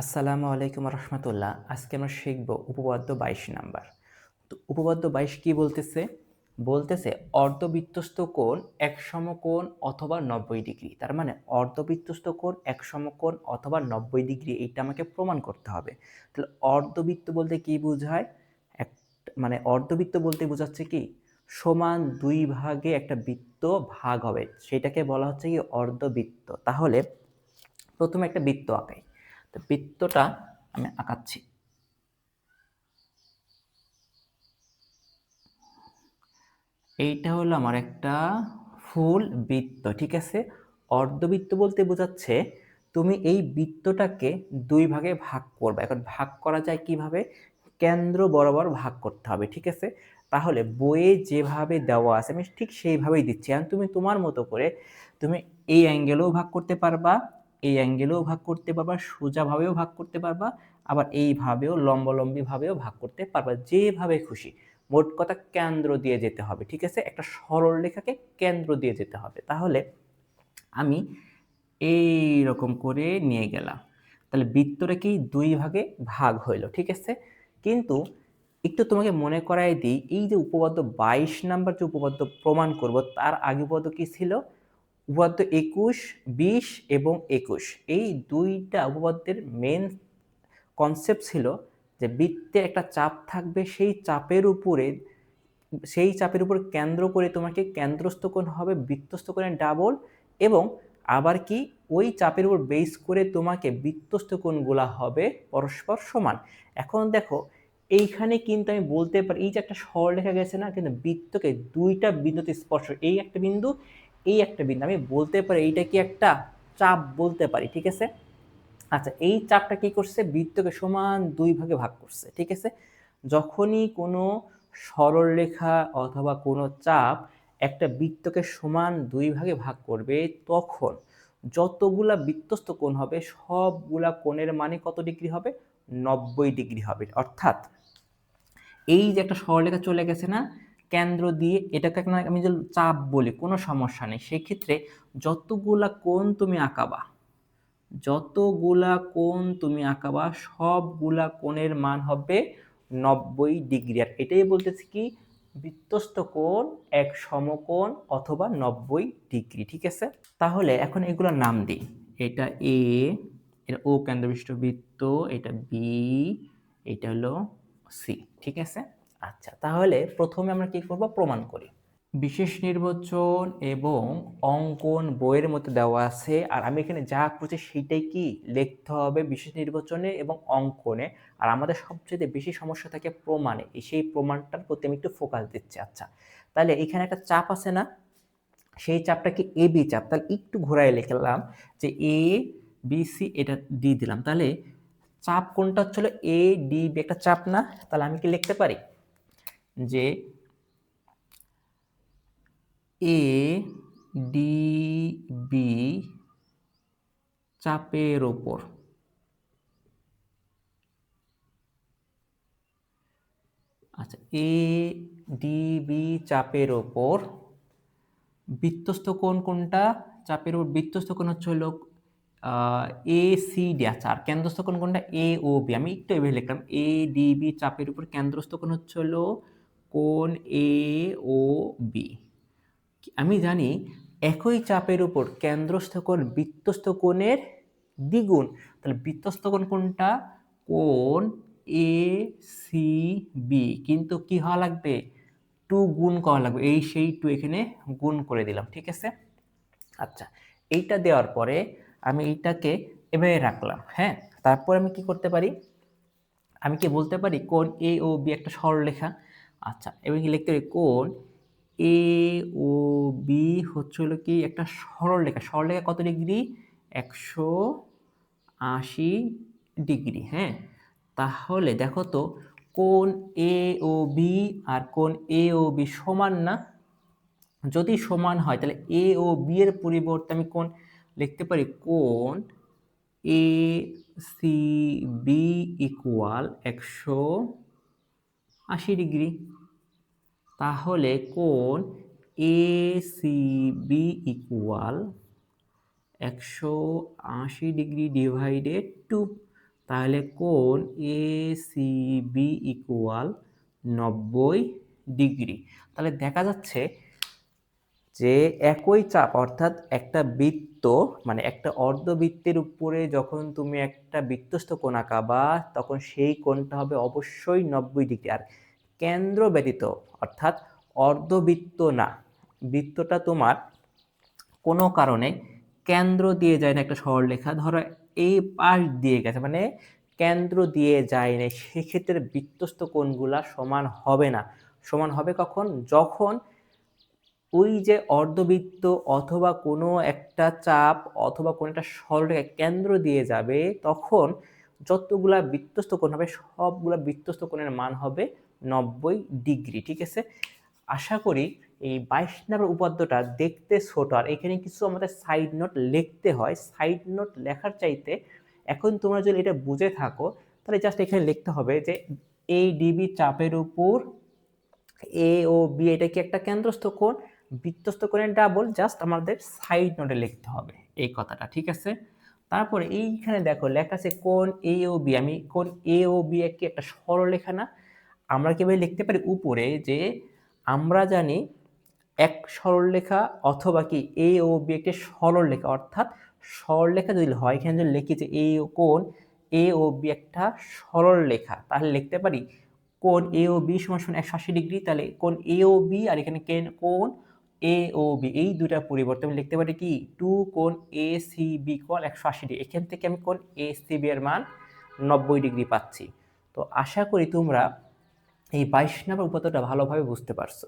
আসসালামু আলাইকুম রহমতুল্লাহ। আজকে আমরা শিখব উপপাদ্য ২২ নাম্বার। তো উপপাদ্য ২২ কি বলতেছে? বলতেছে অর্ধবৃত্তস্থ কোণ এক সমকোণ অথবা ৯০ ডিগ্রি। তার মানে অর্ধবৃত্তস্থ কোণ এক সমকোণ অথবা ৯০ ডিগ্রি, এইটা আমাকে প্রমাণ করতে হবে। তাহলে অর্ধবৃত্ত বলতে কি বোঝায়? এক মানে অর্ধবৃত্ত বলতে বোঝাচ্ছে কি সমান দুই ভাগে একটা বৃত্ত ভাগ হবে, সেটাকে বলা হচ্ছে কি অর্ধবৃত্ত। তাহলে প্রথমে একটা বৃত্ত আঁকাই। তো বৃত্তটা আমি আঁকাচ্ছি। এইটা হলো আমার একটা ফুল বৃত্ত, ঠিক আছে। অর্ধবৃত্ত বলতে বোঝাচ্ছে তুমি এই বৃত্তটাকে দুই ভাগে ভাগ করবে। এখন ভাগ করা যায় কিভাবে? কেন্দ্র বরাবর ভাগ করতে হবে, ঠিক আছে। তাহলে বইয়ে যেভাবে দেওয়া আছে আমি ঠিক সেইভাবেই দিচ্ছি। এখন তুমি তোমার মতো করে তুমি এই অ্যাঙ্গেলেও ভাগ করতে পারবা, এই অ্যাঙ্গেলেও ভাগ করতে পারবা, সোজাভাবেও ভাগ করতে পারবা, আবার এইভাবেও লম্বালম্বিভাবেও ভাগ করতে পারবা, যেভাবে খুশি। মোট কথা কেন্দ্র দিয়ে যেতে হবে, ঠিক আছে। একটা সরল রেখাকে কেন্দ্র দিয়ে যেতে হবে। তাহলে আমি এই রকম করে নিয়ে গেলাম। তাহলে বৃত্তটা কি দুই ভাগে ভাগ হইল, ঠিক আছে। কিন্তু একটু তোমাকে মনে করাই দিই, এই যে উপপাদ্য ২২ নাম্বার যে উপপাদ্য প্রমাণ করব, তার আগে উপপাদ্য কি ছিল? উপপাদ্য ২১, ২০ এবং ২১। এই দুইটা উপপাদ্যের মেন কনসেপ্ট ছিল যে বৃত্তে একটা চাপ থাকবে, সেই চাপের উপর কেন্দ্র করে তোমাকে কেন্দ্রস্থ কোণ হবে বৃত্তস্থ কোণের ডাবল, এবং আবার কি ওই চাপের উপর বেস করে তোমাকে বৃত্তস্থ কোণগুলা হবে পরস্পর সমান। এখন দেখো এইখানে কিন্তু আমি বলতে পারি এই যে একটা সরলরেখা গেছে না, কিন্তু বৃত্তকে দুইটা বিন্দুতে স্পর্শ, এই একটা বিন্দু, এই একটা বিন্দু, আমি বলতে পারি এইটা কি একটা চাপ বলতে পারি, ঠিক আছে। আচ্ছা, এই চাপটা কি করছে? বৃত্তকে সমান দুই ভাগে ভাগ করছে, ঠিক আছে। যখনই কোনো সরলরেখা অথবা কোনো চাপ একটা বৃত্তকে সমান দুই ভাগে ভাগ করবে, তখন যতগুলা বৃত্তস্থ কোণ হবে সবগুলা কোণের মানে কত ডিগ্রি হবে? ৯০ ডিগ্রি হবে। অর্থাৎ এই যে একটা সরলরেখা চলে গেছে না কেন্দ্র দিয়ে, এটাকে আমি যদি চাপ বলি কোনো সমস্যা নেই। সেক্ষেত্রে যতগুলা কোণ তুমি আঁকাবা, সবগুলা কোণের মান হবে ৯০ ডিগ্রি। আর এটাই বলতেছি কি বৃত্তস্থ কোণ এক সমকোণ অথবা ৯০ ডিগ্রি, ঠিক আছে। তাহলে এখন এগুলোর নাম দিই। এটা এ, এটা ও কেন্দ্রবিষ্ট বৃত্ত, এটা বি, এটা হলো সি, ঠিক আছে। আচ্ছা, তাহলে প্রথমে আমরা কি করব? প্রমাণ করি। বিশেষ নির্বাচন এবং অঙ্কন বইয়ের মধ্যে দেওয়া আছে, আর আমি এখানে যা খুঁজছি সেটাই কি লিখতে হবে বিশেষ নির্বাচনে এবং অঙ্কনে। আর আমাদের সবচেয়ে বেশি সমস্যা থাকে প্রমাণে, সেই প্রমাণটার প্রতি আমি একটু ফোকাস দিচ্ছি। আচ্ছা, তাহলে এখানে একটা চাপ আছে না, সেই চাপটা কি এ বি চাপ। তাহলে একটু ঘোরায় লিখলাম যে এ বি সি, এটা ডি দিলাম। তাহলে চাপ কোনটা হচ্ছিল? এ ডি বি একটা চাপ না? তাহলে আমি কি লিখতে পারি যে এ ডি বি চাপের ওপর, আচ্ছা, এ ডি বি চাপের ওপর বৃত্তস্থ কোণ কোনটা? চাপের ওপর বৃত্তস্থ কোণ হচ্ছে হলো এ সি ডি। আচ্ছা, আর কেন্দ্রস্থ কোণ কোনটা? এ ও বি। আমি একটু এভাবে লিখলাম এ ডি বি চাপের উপর কেন্দ্রস্থ কোণ হচ্ছে হলো কোণ এ ও বি। আমি জানি একই চাপের উপর কেন্দ্রস্থ কোণ বৃত্তস্থ কোণের দ্বিগুণ। তাহলে বৃত্তস্থ কোণ কোনটা? কোণ এ সি বি। কিন্তু কি হওয়া লাগবে? 2 গুণ করা লাগবে। এই সেই 2 এখানে গুণ করে দিলাম, ঠিক আছে। আচ্ছা, এইটা দেওয়ার পরে আমি এইটাকে এভাবে রাখলাম, হ্যাঁ। তারপর আমি কি করতে পারি? আমি কি বলতে পারি কোণ এ ও বি একটা সরলরেখা। আচ্ছা, এবং কি লিখতে পারি কোণ এ ও বি হচ্ছে হলো কি একটা সরলরেখা। সরলরেখা কত ডিগ্রি? ১৮০ ডিগ্রি, হ্যাঁ। তাহলে দেখো তো কোণ এ ও বি আর কোণ এ ও বি সমান না? যদি সমান হয় তাহলে এ ও বি এর পরিবর্তে আমি কোণ লিখতে পারি কোণ A C B equal ১৮০ degree. তাহলে কোণ A C B equal ১৮০ degree divided 2। তাহলে কোণ A C B equal 90 degree. তাহলে দেখা যাচ্ছে যে একই চাপ অর্থাৎ একটা বৃত্ত মানে একটা অর্ধবৃত্তের উপরে যখন তুমি একটা বৃত্তস্থ কোণ আঁকাবা তখন সেই কোণটা হবে অবশ্যই 90 ডিগ্রি। আর কেন্দ্র ব্যতীত অর্থাৎ অর্ধবৃত্ত না, বৃত্তটা তোমার কোনো কারণে কেন্দ্র দিয়ে যায় না একটা সরলরেখা, ধরো এই পাশ দিয়ে গেছে মানে কেন্দ্র দিয়ে যায় না, সেক্ষেত্রে বৃত্তস্থ কোণগুলা সমান হবে না। সমান হবে কখন? যখন ওই যে অর্ধবৃত্ত অথবা কোনো একটা চাপ অথবা কোনো একটা সরলরেখা কেন্দ্র দিয়ে যাবে, তখন যতগুলা বৃত্তস্থ কোণ হবে সবগুলা বৃত্তস্থ কোণের মান হবে 90 ডিগ্রি। ঠিক আছে, আশা করি এই 22 নম্বর উপাদ্যটা দেখতে ছোট, আর এখানে কিছু আমাদের সাইড নোট লিখতে হয়। সাইড নোট লেখার চাইতে এখন তোমরা যদি এটা বুঝে থাকো তাহলে জাস্ট এখানে লিখতে হবে যে এই ডিবি চাপের উপর এ ও বি এটা কি একটা কেন্দ্রস্থ কোণ, বৃত্তস্থ কোণের ডাবল, জাস্ট আমাদের সাইড নোটে লিখতে হবে এই কথাটা। ঠিক আছে, তারপরে এইখানে দেখো লেখা আছে কোণ এ ও বি। আমি কোণ এ ও বি কি একটা সরলরেখা না? আমরা কিভাবে লিখতে পারি উপরে যে আমরা জানি এক সরলরেখা অথবা কি এ ও বি একটি সরলরেখা, অর্থাৎ সরলরেখা যদি হয় এখানে যদি লিখি যে এই কোণ এ ও বি একটা সরলরেখা, তাহলে লিখতে পারি কোণ এ ও বি সমান সমান 180 ডিগ্রি। তাহলে কোণ এ ও বি আর এখানে কোণ এ ও বি এই দুইটা পরিবর্তে আমি লিখতে পারি কি 2 কোণ A C B equal 180 degree. এখান থেকে আমি কোণ এ সি বি এর মান 90 ডিগ্রি পাচ্ছি। তো আশা করি তোমরা এই 22 নম্বর উপাত্তটা ভালোভাবে বুঝতে পারছো।